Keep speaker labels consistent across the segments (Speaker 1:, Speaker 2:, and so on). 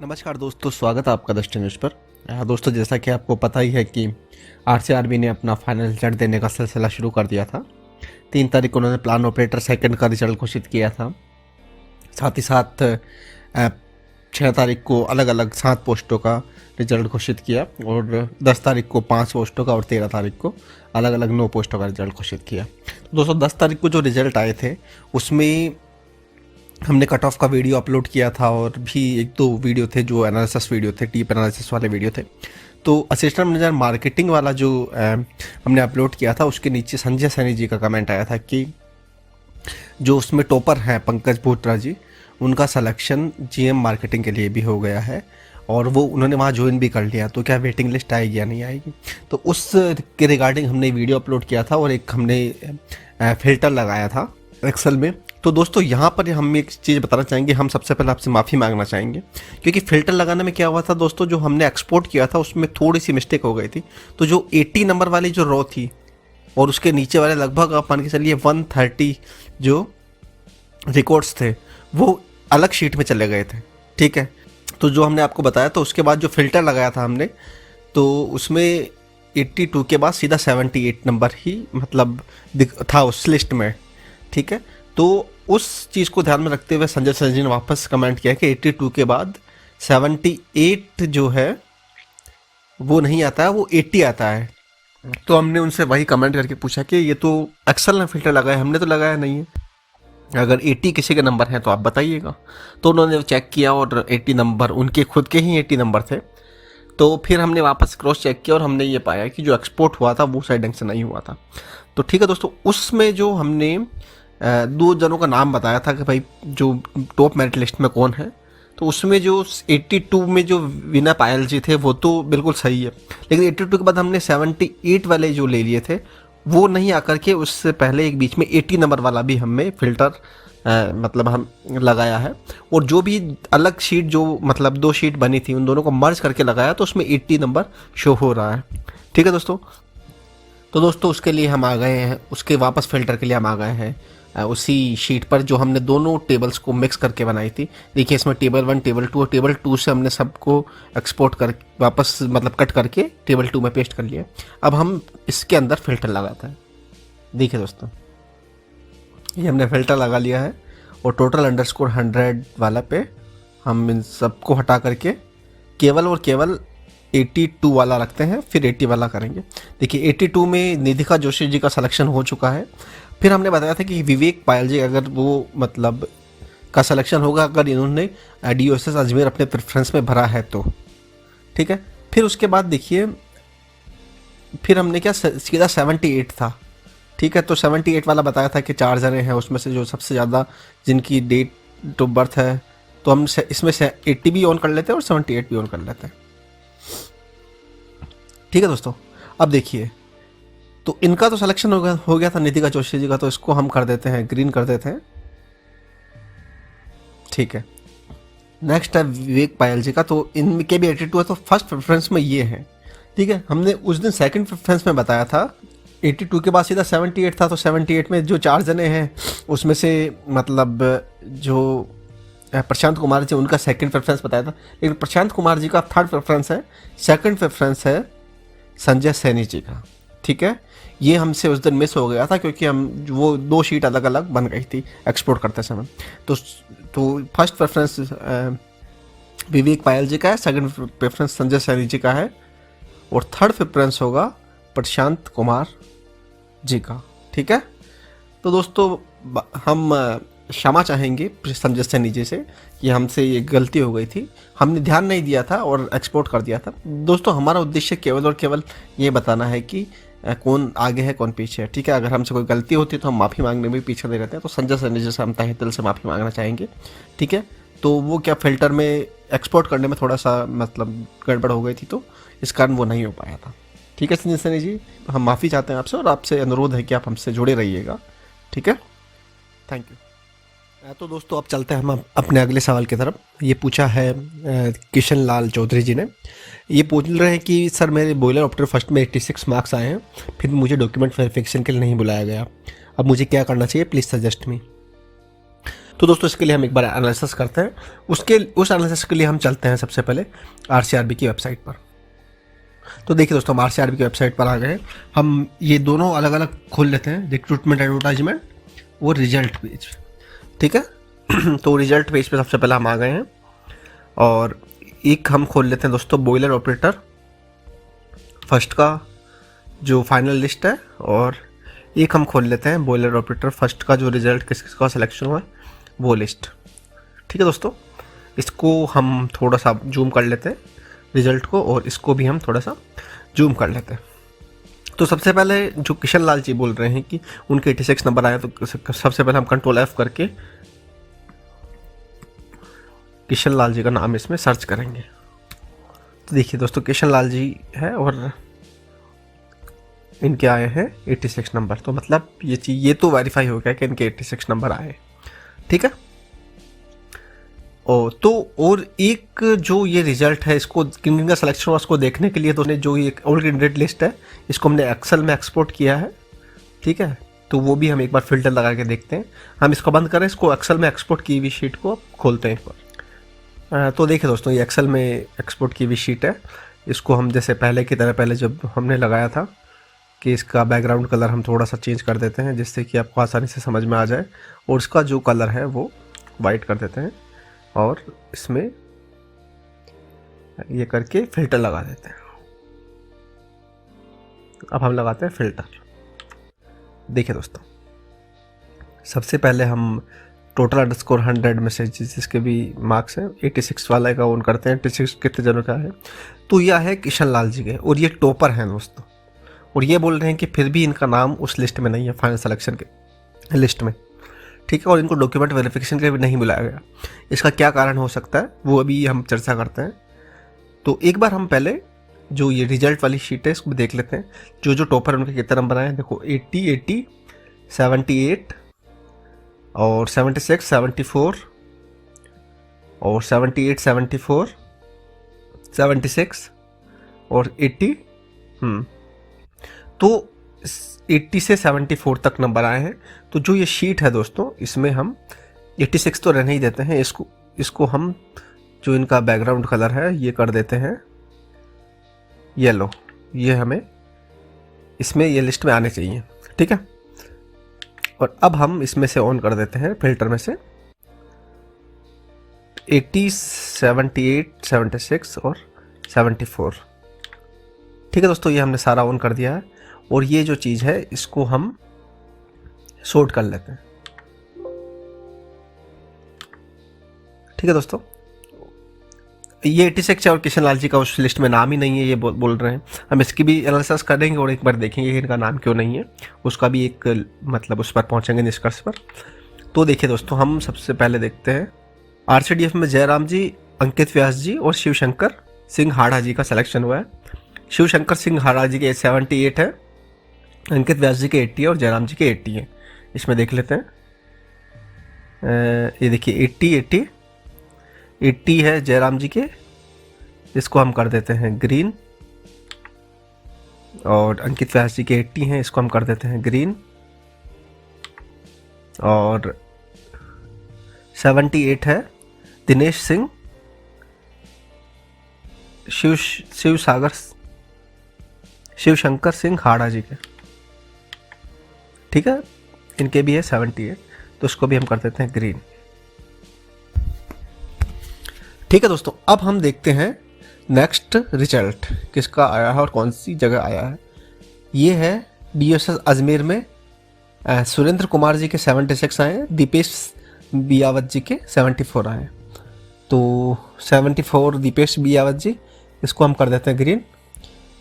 Speaker 1: नमस्कार दोस्तों, स्वागत है आपका दृष्टि न्यूज़ पर। दोस्तों, जैसा कि आपको पता ही है कि आरसीआरबी ने अपना फाइनल रिजल्ट देने का सिलसिला शुरू कर दिया था। 3 तारीख को उन्होंने प्लान ऑपरेटर सेकंड का रिजल्ट घोषित किया था। साथ ही साथ 6 तारीख को अलग अलग 7 पोस्टों का रिजल्ट घोषित किया और 10 तारीख को 5 पोस्टों का और 13 तारीख को अलग अलग 9 पोस्टों का रिजल्ट घोषित किया। तो दोस्तों, 10 तारीख को जो रिजल्ट आए थे उसमें हमने कट ऑफ का वीडियो अपलोड किया था और भी 1-2 वीडियो थे जो एनालिसिस वीडियो थे, डीप एनालिसिस वाले वीडियो थे। तो असिस्टेंट मैनेजर मार्केटिंग वाला जो हमने अपलोड किया था उसके नीचे संजय सैनी जी का कमेंट आया था कि जो उसमें टॉपर हैं पंकज बोत्रा जी, उनका सिलेक्शन जीएम मार्केटिंग के लिए भी हो गया है और वो उन्होंने वहाँ ज्वाइन भी कर लिया, तो क्या वेटिंग लिस्ट आएगी या नहीं आएगी। तो उस के रिगार्डिंग हमने वीडियो अपलोड किया था और एक हमने फिल्टर लगाया था एक्सेल में। तो दोस्तों, यहाँ पर हम एक चीज़ बताना चाहेंगे, हम सबसे पहले आपसे माफ़ी मांगना चाहेंगे क्योंकि फ़िल्टर लगाने में क्या हुआ था दोस्तों, जो हमने एक्सपोर्ट किया था उसमें थोड़ी सी मिस्टेक हो गई थी। तो जो 80 नंबर वाली जो रो थी और उसके नीचे वाले लगभग आप मान के चलिए 130 जो रिकॉर्ड्स थे वो अलग शीट में चले गए थे। ठीक है, तो जो हमने आपको बताया, तो उसके बाद जो फ़िल्टर लगाया था हमने, तो उसमें 82 के बाद सीधा 78 नंबर ही मतलब था उस लिस्ट में। ठीक है, तो उस चीज़ को ध्यान में रखते हुए संजय सर जी ने वापस कमेंट किया कि 82 के बाद 78 जो है वो नहीं आता है, वो 80 आता है। तो हमने उनसे वही कमेंट करके पूछा कि ये तो एक्सेल ने फिल्टर लगाया, हमने तो लगाया नहीं है, अगर 80 किसी के नंबर हैं तो आप बताइएगा। तो उन्होंने चेक किया और 80 नंबर उनके खुद के ही 80 नंबर थे। तो फिर हमने वापस क्रॉस चेक किया और हमने ये पाया कि जो एक्सपोर्ट हुआ था वो सही ढंग से नहीं हुआ था। तो ठीक है दोस्तों, उसमें जो हमने 2 जनों का नाम बताया था कि भाई जो टॉप मेरिट लिस्ट में कौन है, तो उसमें जो 82 में जो विनय पायल जी थे वो तो बिल्कुल सही है, लेकिन 82 के बाद हमने 78 वाले जो ले लिए थे वो नहीं आकर के उससे पहले एक बीच में 80 नंबर वाला भी हमें फ़िल्टर मतलब हम लगाया है। और जो भी अलग शीट जो मतलब 2 शीट बनी थी उन दोनों को मर्ज करके लगाया तो उसमें 80 नंबर शो हो रहा है। ठीक है दोस्तों, तो दोस्तों उसके लिए हम आ गए हैं, उसके वापस फ़िल्टर के लिए हम आ गए हैं उसी शीट पर जो हमने दोनों टेबल्स को मिक्स करके बनाई थी। देखिए, इसमें टेबल 1, टेबल 2 और टेबल 2 से हमने सबको एक्सपोर्ट कर वापस मतलब कट करके टेबल 2 में पेस्ट कर लिया। अब हम इसके अंदर फ़िल्टर लगाते हैं। देखिए दोस्तों, ये हमने फ़िल्टर लगा लिया है और टोटल अंडरस्कोर 100 वाला पे हम इन सबको हटा करके केवल और केवल 82 वाला रखते हैं, फिर 80 वाला करेंगे। देखिए, 82 में निधिका जोशी जी का सिलेक्शन हो चुका है। फिर हमने बताया था कि विवेक पायल जी अगर वो मतलब का सिलेक्शन होगा अगर इन्होंने DOSS अजमेर अपने प्रेफरेंस में भरा है तो। ठीक है, फिर उसके बाद देखिए, फिर हमने क्या सीधा 78 था। ठीक है, तो 78 वाला बताया था कि 4 जने हैं उसमें से जो सबसे ज़्यादा जिनकी डेट ऑफ बर्थ है, तो हम इसमें से 80 भी ऑन कर लेते हैं और 78 भी ऑन कर लेते हैं। ठीक है दोस्तों, अब देखिए, तो इनका तो सिलेक्शन हो गया था निधिका जोशी जी का, तो इसको हम कर देते हैं ग्रीन कर देते हैं। ठीक है, नेक्स्ट है विवेक पायल जी का, तो इनके भी 82 है, तो फर्स्ट प्रेफरेंस में ये है। ठीक है, हमने उस दिन सेकंड प्रेफरेंस में बताया था 82 के बाद सीधा 78 था, तो 78 में जो 4 जने हैं उसमें से मतलब जो प्रशांत कुमार जी उनका सेकंड प्रेफरेंस बताया था, लेकिन प्रशांत कुमार जी का थर्ड प्रेफरेंस है, सेकंड प्रेफरेंस है संजय सैनी जी का। ठीक है, ये हमसे उस दिन मिस हो गया था क्योंकि हम वो 2 शीट अलग अलग बन गई थी एक्सपोर्ट करते समय। तो फर्स्ट प्रेफरेंस विवेक पायल जी का है, सेकंड प्रेफरेंस संजय सैनी जी का है और थर्ड प्रेफरेंस होगा प्रशांत कुमार जी का। ठीक है, तो दोस्तों हम क्षमा चाहेंगे संजय सैनी जी से कि हमसे ये गलती हो गई थी, हमने ध्यान नहीं दिया था और एक्सपोर्ट कर दिया था। दोस्तों, हमारा उद्देश्य केवल और केवल ये बताना है कि कौन आगे है कौन पीछे है। ठीक है, अगर हमसे कोई गलती होती है तो हम माफ़ी मांगने में पीछे नहीं रहते हैं, तो संजय सैनी जी से हम तहे दिल से माफ़ी मांगना चाहेंगे। ठीक है, तो वो क्या फ़िल्टर में एक्सपोर्ट करने में थोड़ा सा मतलब गड़बड़ हो गई थी, तो इस कारण वो नहीं हो पाया था। ठीक है संजय सैनी जी, हम माफ़ी चाहते हैं आपसे और आपसे अनुरोध है कि आप हमसे जुड़े रहिएगा। ठीक है, थैंक यू। तो दोस्तों, अब चलते हैं हम अपने अगले सवाल की तरफ। ये पूछा है किशन लाल चौधरी जी ने। ये पूछ रहे हैं कि सर, मेरे बॉयलर ऑप्टर फर्स्ट में 86 मार्क्स आए हैं, फिर मुझे डॉक्यूमेंट वेरिफिकेशन के लिए नहीं बुलाया गया, अब मुझे क्या करना चाहिए, प्लीज़ सजेस्ट मी। तो दोस्तों इसके लिए हम एक बार एनालिसिस करते हैं। उस एनालिसिस के लिए हम चलते हैं सबसे पहले आरसीआरबी की वेबसाइट पर। तो देखिए दोस्तों, हम आरसीआरबी की वेबसाइट पर आ गए। हम ये दोनों अलग अलग खोल लेते हैं, रिक्रूटमेंट एडवर्टाइजमेंट और रिजल्ट पेज। ठीक है तो रिजल्ट पेज पे सबसे पहले हम आ गए हैं और एक हम खोल लेते हैं दोस्तों बॉयलर ऑपरेटर फर्स्ट का जो फाइनल लिस्ट है, और एक हम खोल लेते हैं बॉयलर ऑपरेटर फर्स्ट का जो रिजल्ट किस किस का सिलेक्शन हुआ है वो लिस्ट। ठीक है दोस्तों, इसको हम थोड़ा सा जूम कर लेते हैं रिजल्ट को, और इसको भी हम थोड़ा सा जूम कर लेते हैं। तो सबसे पहले जो किशन लाल जी बोल रहे हैं कि उनके 86 नंबर आए, तो सबसे पहले हम कंट्रोल F करके किशन लाल जी का नाम इसमें सर्च करेंगे। तो देखिए दोस्तों, किशन लाल जी है और इनके आए हैं 86 नंबर। तो मतलब ये तो वेरीफाई हो गया कि इनके 86 नंबर आए। ठीक है, और एक जो ये रिजल्ट है, इसको किन का सिलेक्शन हुआ उसको देखने के लिए तो जो ये ऑल कैंडिडेट लिस्ट है इसको हमने एक्सेल में एक्सपोर्ट किया है। ठीक है, तो वो भी हम एक बार फिल्टर लगा के देखते हैं। हम इसको बंद करें, इसको एक्सेल में एक्सपोर्ट की हुई शीट को खोलते हैं एक बार। तो देखिए दोस्तों, ये एक्सेल में एक्सपोर्ट की हुई शीट है। इसको हम जैसे पहले की तरह, पहले जब हमने लगाया था कि इसका बैकग्राउंड कलर हम थोड़ा सा चेंज कर देते हैं जिससे कि आपको आसानी से समझ में आ जाए, और इसका जो कलर है वो वाइट कर देते हैं और इसमें ये करके फिल्टर लगा देते हैं। अब हम लगाते हैं फिल्टर। देखिए दोस्तों, सबसे पहले हम टोटल अंडरस्कोर 100 में से जिसके भी मार्क्स हैं 86 वाले का ऑन करते हैं। 86 कितने जनों का है, तो यह है किशन लाल जी के, और ये टॉपर हैं दोस्तों। और ये बोल रहे हैं कि फिर भी इनका नाम उस लिस्ट में नहीं है, फाइनल सिलेक्शन के लिस्ट में। ठीक है, और इनको डॉक्यूमेंट वेरिफिकेशन के लिए भी नहीं बुलाया गया। इसका क्या कारण हो सकता है वो अभी हम चर्चा करते हैं। तो एक बार हम पहले जो ये रिजल्ट वाली शीट है इसको देख लेते हैं। जो टॉपर उनके कितने नंबर आए हैं, देखो 80, 80, 78 और 76, 74 और 78, 74, 76 और 80। तो 80 से 74 तक नंबर आए हैं। तो जो ये शीट है दोस्तों, इसमें हम 86 तो रहने ही देते हैं। इसको हम जो इनका बैकग्राउंड कलर है ये कर देते हैं येलो। ये हमें इसमें ये लिस्ट में आने चाहिए। ठीक है, और अब हम इसमें से ऑन कर देते हैं फिल्टर में से 80, 78, 76 और 74। ठीक है दोस्तों, ये हमने सारा ऑन कर दिया है, और ये जो चीज़ है इसको हम सॉर्ट कर लेते हैं। ठीक है दोस्तों, ये 86 और किशन लाल जी का उस लिस्ट में नाम ही नहीं है, ये बोल रहे हैं। हम इसकी भी एनालिसिस करेंगे और एक बार देखेंगे कि इनका नाम क्यों नहीं है, उसका भी एक मतलब उस पर पहुंचेंगे निष्कर्ष पर। तो देखिए दोस्तों, हम सबसे पहले देखते हैं आरसीडीएफ में जयराम जी, अंकित व्यास जी और शिवशंकर सिंह हाड़ा जी का सिलेक्शन हुआ है। शिवशंकर सिंह हाड़ा जी के 78 है, अंकित व्यास जी के 80 है और जयराम जी के 80 है। इसमें देख लेते हैं, ये देखिए 80 है जयराम जी के, इसको हम कर देते हैं ग्रीन, और अंकित व्यास जी के 80 हैं, इसको हम कर देते हैं ग्रीन, और 78 है दिनेश सिंह शिवशंकर सिंह हाड़ा जी के। ठीक है, इनके भी है 78, तो इसको भी हम कर देते हैं ग्रीन। ठीक है दोस्तों, अब हम देखते हैं नेक्स्ट रिजल्ट किसका आया है और कौन सी जगह आया है। ये है DSS अजमेर में सुरेंद्र कुमार जी के 76 आए हैं, दीपेश बियावत जी के 74 आए हैं। तो 74 दीपेश बियावत जी, इसको हम कर देते हैं ग्रीन,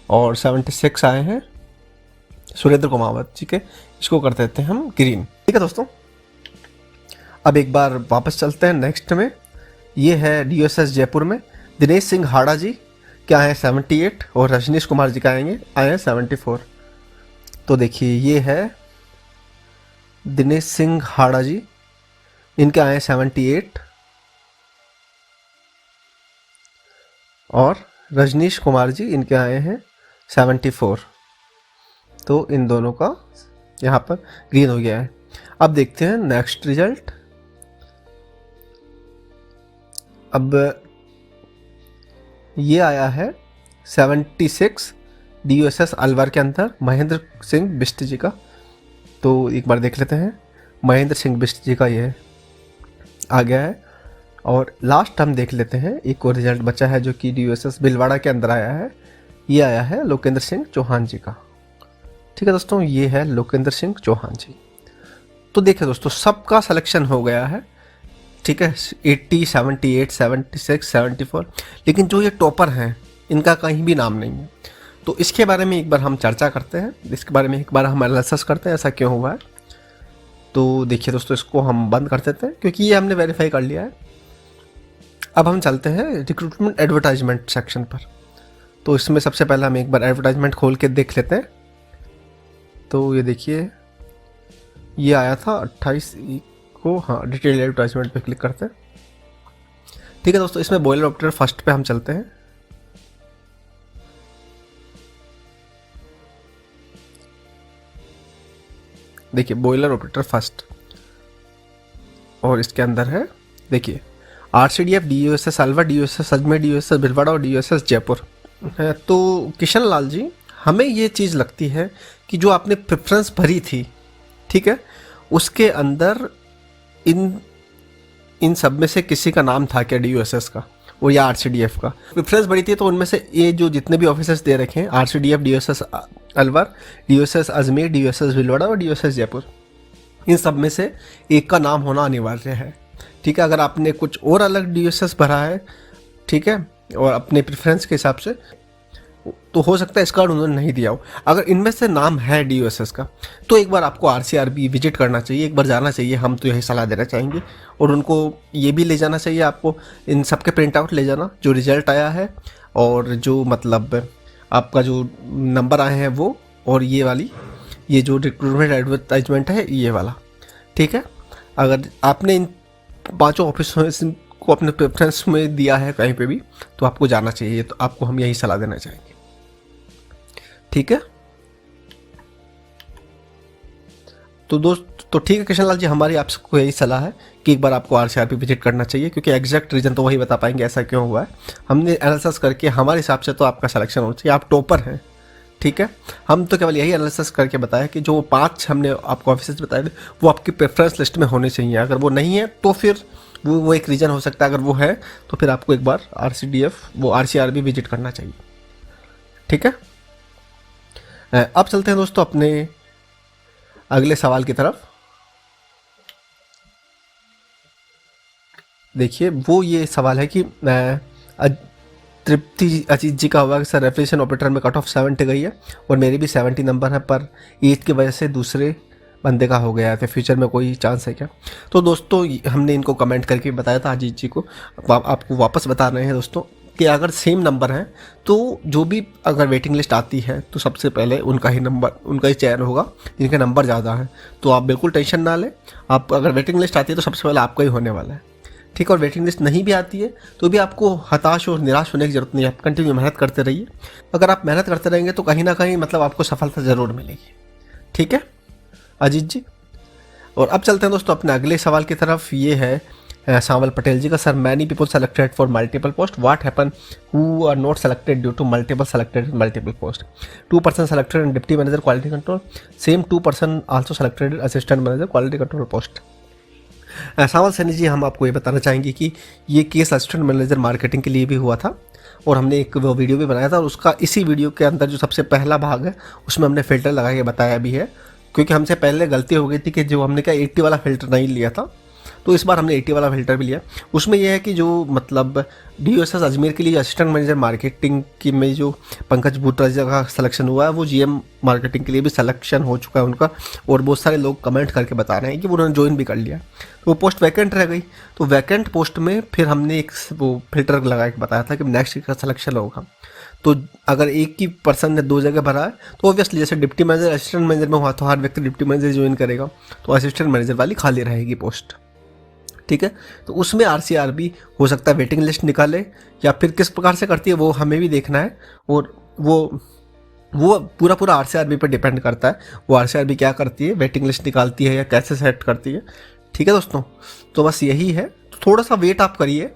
Speaker 1: और 76 आए हैं सुरेंद्र कुमार जी के, इसको कर देते हैं हम ग्रीन। ठीक है दोस्तों, अब एक बार वापस चलते हैं नेक्स्ट में। ये है DSS जयपुर में दिनेश सिंह हाड़ा जी क्या है 78, और रजनीश कुमार जी का आए हैं 74। तो देखिए, ये है दिनेश सिंह हाड़ा जी, इनके आए हैं 78, और रजनीश कुमार जी इनके आए हैं 74। तो इन दोनों का यहाँ पर ग्रीन हो गया है। अब देखते हैं नेक्स्ट रिजल्ट। अब ये आया है 76 DUSS अलवर के अंदर महेंद्र सिंह बिष्ट जी का। तो एक बार देख लेते हैं, महेंद्र सिंह बिष्ट जी का ये आ गया है। और लास्ट हम देख लेते हैं, एक और रिजल्ट बचा है जो कि DUSS भिलवाड़ा के अंदर आया है। ये आया है लोकेंद्र सिंह चौहान जी का। ठीक है दोस्तों, ये है लोकेंद्र सिंह चौहान जी। तो देखिए दोस्तों, सबका सिलेक्शन हो गया है। ठीक है, 80, 78, 76, 74, लेकिन जो ये टॉपर हैं इनका कहीं भी नाम नहीं है। तो इसके बारे में एक बार हम चर्चा करते हैं, इसके बारे में एक बार हम एनालिसिस करते हैं ऐसा क्यों हुआ है। तो देखिए दोस्तों, इसको हम बंद कर देते हैं क्योंकि ये हमने वेरीफाई कर लिया है। अब हम चलते हैं रिक्रूटमेंट एडवर्टाइजमेंट सेक्शन पर। तो इसमें सबसे पहले हम एक बार एडवर्टाइजमेंट खोल के देख लेते हैं। तो ये देखिए, ये आया था 28 को। हाँ, डिटेल एडवर्टाइजमेंट पे क्लिक करते हैं। ठीक है दोस्तों, इसमें बॉयलर ऑपरेटर फर्स्ट पे हम चलते हैं। देखिए, बॉयलर ऑपरेटर फर्स्ट, और इसके अंदर है देखिए RCDF, DUSS Alwar, DUSS Ajmer, DUSS Bhilwara और DUSS जयपुर। तो किशन लाल जी, हमें ये चीज़ लगती है कि जो आपने प्रेफरेंस भरी थी, ठीक है, उसके अंदर इन सब में से किसी का नाम था क्या DUSS का और या RCDF का? प्रेफरेंस भरी थी तो उनमें से ये जो जितने भी ऑफिसर्स दे रखे हैं, RCDF, DUSS Alwar, DUSS Ajmer, DUSS Bhilwara और DUSS जयपुर, इन सब में से एक का नाम होना अनिवार्य है। ठीक है, अगर आपने कुछ और अलग DUSS भरा है, ठीक है, और अपने प्रेफरेंस के हिसाब से, तो हो सकता है इसका उन्होंने नहीं दिया हो। अगर इनमें से नाम है DUSS का, तो एक बार आपको RCRB विजिट करना चाहिए, एक बार जाना चाहिए। हम तो यही सलाह देना चाहेंगे। और उनको ये भी ले जाना चाहिए, आपको इन सब के प्रिंट आउट ले जाना, जो रिजल्ट आया है और जो मतलब आपका जो नंबर आए हैं वो, और ये जो रिक्रूटमेंट एडवर्टाइजमेंट है ये वाला। ठीक है, अगर आपने इन 5 ऑफिसर्स को अपने प्रेफरेंस में दिया है कहीं पे भी, तो आपको जाना चाहिए। तो आपको हम यही सलाह देना चाहेंगे। ठीक है, तो तो ठीक है किशन लाल जी, हमारी आपको यही सलाह है कि एक बार आपको RCRB विजिट करना चाहिए, क्योंकि एग्जैक्ट रीजन तो वही बता पाएंगे ऐसा क्यों हुआ है। हमने एनालिसिस करके हमारे हिसाब से तो आपका सिलेक्शन होना चाहिए, आप टॉपर हैं। ठीक है, हम तो केवल यही एनालिसिस करके बताया कि जो 5 हमने आपको ऑफिसर्स बताए थे वो आपकी प्रेफरेंस लिस्ट में होने चाहिए। अगर वो नहीं है तो फिर वो एक रीज़न हो सकता है। अगर वो है तो फिर आपको एक बार RCRB विजिट करना चाहिए। ठीक है, अब चलते हैं दोस्तों अपने अगले सवाल की तरफ। देखिए, वो ये सवाल है कि तृप्ति अजीत जी का हुआ कि सर रेफ्रिजरेशन ऑपरेटर में कट ऑफ 70 गई है और मेरी भी 70 नंबर है, पर एज की वजह से दूसरे बंदे का हो गया है, तो फ्यूचर में कोई चांस है क्या? तो दोस्तों, हमने इनको कमेंट करके बताया था अजीत जी को, आपको वापस बता रहे हैं दोस्तों कि अगर सेम नंबर है तो जो भी अगर वेटिंग लिस्ट आती है तो सबसे पहले उनका ही चयन होगा जिनके नंबर ज़्यादा हैं। तो आप बिल्कुल टेंशन ना लें, आप अगर वेटिंग लिस्ट आती है तो सबसे पहले आपका ही होने वाला है। ठीक है, और वेटिंग लिस्ट नहीं भी आती है तो भी आपको हताश और निराश होने की जरूरत नहीं है। आप कंटिन्यू मेहनत करते रहिए। अगर आप मेहनत करते रहेंगे तो कहीं ना कहीं मतलब आपको सफलता ज़रूर मिलेगी। ठीक है अजीत जी, और अब चलते हैं दोस्तों अपने अगले सवाल की तरफ। ये है सांवल पटेल जी का। Sir, many people selected for multiple post, what happen who are not selected due to multiple selected in multiple post? 2% selected in deputy manager quality control, same 2% also selected assistant manager quality control post. Sanwal Saini ji, हम आपको ये बताना चाहेंगे कि ये case assistant manager marketing के लिए भी हुआ था और हमने एक वो वीडियो भी बनाया था, और उसका इसी वीडियो के अंदर जो सबसे पहला भाग है उसमें हमने फ़िल्टर लगा के बताया भी है, क्योंकि हमसे पहले गलती हो गई थी कि जो हमने क्या 80 वाला फ़िल्टर नहीं लिया था, तो इस बार हमने 80 वाला फ़िल्टर भी लिया। उसमें यह है कि जो मतलब DUSS अजमेर के लिए असिस्टेंट मैनेजर मार्केटिंग की में जो पंकज भूतराजा का सिलेक्शन हुआ है, वो GM मार्केटिंग के लिए भी सिलेक्शन हो चुका है उनका, और बहुत सारे लोग कमेंट करके बता रहे हैं कि उन्होंने ज्वाइन भी कर लिया। तो वो पोस्ट वैकेंट रह गई, तो वैकेंट पोस्ट में फिर हमने एक वो फिल्टर लगा के बताया था कि नेक्स्ट का सिलेक्शन होगा। तो अगर एक ही पर्सन ने 2 जगह भरा है तो ऑब्वियसली जैसे डिप्टी मैनेजर असिस्टेंट मैनेजर में हुआ तो हर व्यक्ति डिप्टी मैनेजर ज्वाइन करेगा, तो असिस्टेंट मैनेजर वाली खाली रहेगी पोस्ट। ठीक है, तो उसमें RCRB हो सकता है वेटिंग लिस्ट निकाले, या फिर किस प्रकार से करती है वो हमें भी देखना है, और वो पूरा RCRB पर डिपेंड करता है। वो RCRB क्या करती है, वेटिंग लिस्ट निकालती है या कैसे सेट करती है। ठीक है दोस्तों, तो बस यही है, तो थोड़ा सा वेट आप करिए,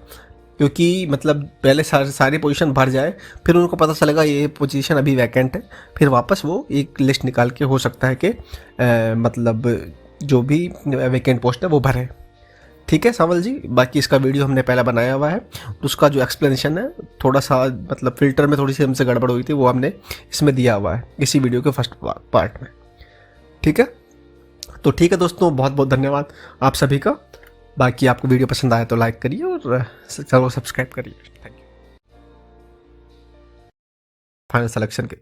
Speaker 1: क्योंकि मतलब पहले सारी पोजीशन भर जाए, फिर उनको पता चलेगा ये पोजीशन अभी वैकेंट है, फिर वापस वो एक लिस्ट निकाल के हो सकता है कि मतलब जो भी वैकेंट पोस्ट है वो भरे। ठीक है सावल जी, बाकी इसका वीडियो हमने पहले बनाया हुआ है, उसका जो एक्सप्लेनेशन है थोड़ा सा मतलब फ़िल्टर में थोड़ी सी हमसे गड़बड़ हुई थी, वो हमने इसमें दिया हुआ है इसी वीडियो के फर्स्ट पार्ट में। ठीक है, तो ठीक है दोस्तों, बहुत बहुत धन्यवाद आप सभी का। बाकी आपको वीडियो पसंद आया तो लाइक करिए और चैनल को सब्सक्राइब करिए। Thank you. फाइनल सिलेक्शन के